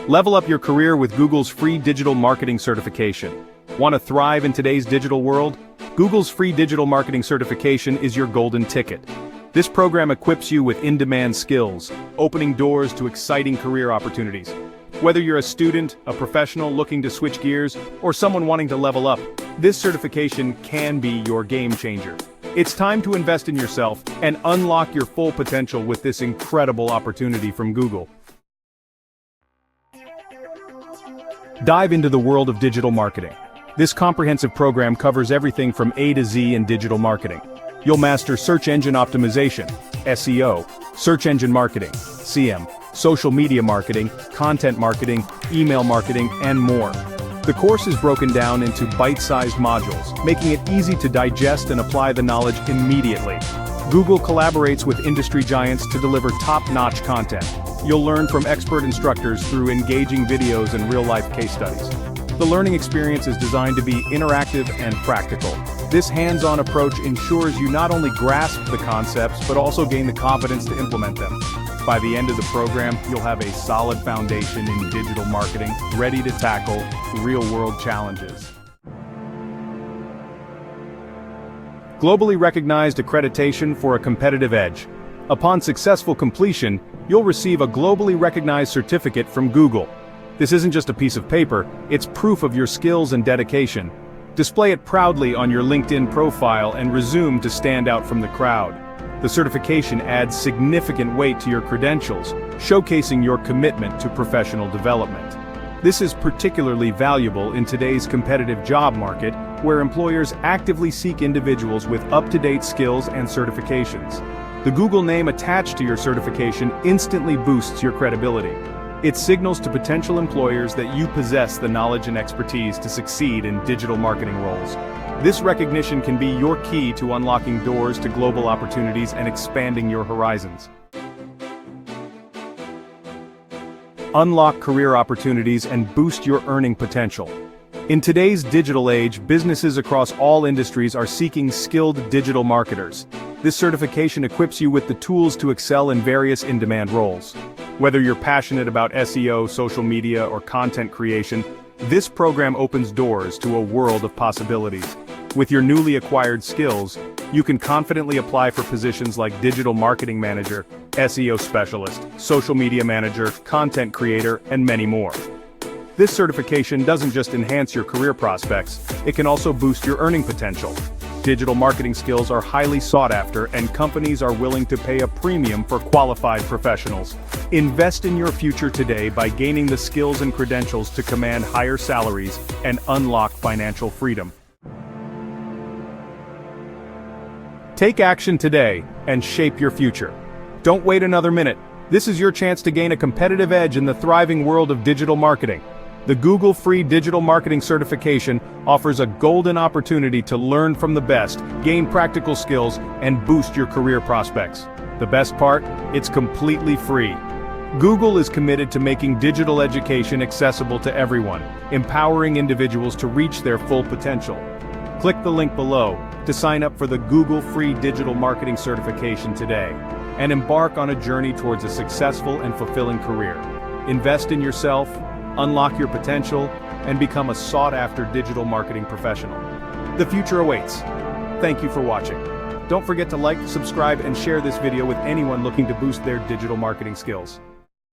Level up your career with Google's free digital marketing certification. Want to thrive in today's digital world? Google's free digital marketing certification is your golden ticket. This program equips you with in-demand skills, opening doors to exciting career opportunities. Whether you're a student, a professional looking to switch gears, or someone wanting to level up, this certification can be your game changer. It's time to invest in yourself and unlock your full potential with this incredible opportunity from Google. Dive into the world of digital marketing. This comprehensive program covers everything from A to Z in digital marketing. You'll master search engine optimization, SEO, search engine marketing, CM, social media marketing, content marketing, email marketing, and more. The course is broken down into bite-sized modules, making it easy to digest and apply the knowledge immediately. Google collaborates with industry giants to deliver top-notch content. You'll learn from expert instructors through engaging videos and real-life case studies. The learning experience is designed to be interactive and practical. This hands-on approach ensures you not only grasp the concepts, but also gain the confidence to implement them. By the end of the program, you'll have a solid foundation in digital marketing, ready to tackle real-world challenges. Globally recognized accreditation for a competitive edge. Upon successful completion, you'll receive a globally recognized certificate from Google. This isn't just a piece of paper, it's proof of your skills and dedication. Display it proudly on your LinkedIn profile and resume to stand out from the crowd. The certification adds significant weight to your credentials, showcasing your commitment to professional development. This is particularly valuable in today's competitive job market, where employers actively seek individuals with up-to-date skills and certifications. The Google name attached to your certification instantly boosts your credibility. It signals to potential employers that you possess the knowledge and expertise to succeed in digital marketing roles. This recognition can be your key to unlocking doors to global opportunities and expanding your horizons. Unlock career opportunities and boost your earning potential. In today's digital age, businesses across all industries are seeking skilled digital marketers. This certification equips you with the tools to excel in various in-demand roles. Whether you're passionate about SEO, social media, or content creation, this program opens doors to a world of possibilities. With your newly acquired skills, you can confidently apply for positions like digital marketing manager, SEO specialist, social media manager, content creator, and many more. This certification doesn't just enhance your career prospects, it can also boost your earning potential. Digital marketing skills are highly sought after, and companies are willing to pay a premium for qualified professionals. Invest in your future today by gaining the skills and credentials to command higher salaries and unlock financial freedom. Take action today and shape your future. Don't wait another minute. This is your chance to gain a competitive edge in the thriving world of digital marketing. The Google Free Digital Marketing Certification offers a golden opportunity to learn from the best, gain practical skills, and boost your career prospects. The best part? It's completely free. Google is committed to making digital education accessible to everyone, empowering individuals to reach their full potential. Click the link below to sign up for the Google Free Digital Marketing Certification today, and embark on a journey towards a successful and fulfilling career. Invest in yourself, unlock your potential, and become a sought-after digital marketing professional. The future awaits. Thank you for watching. Don't forget to like, subscribe, and share this video with anyone looking to boost their digital marketing skills.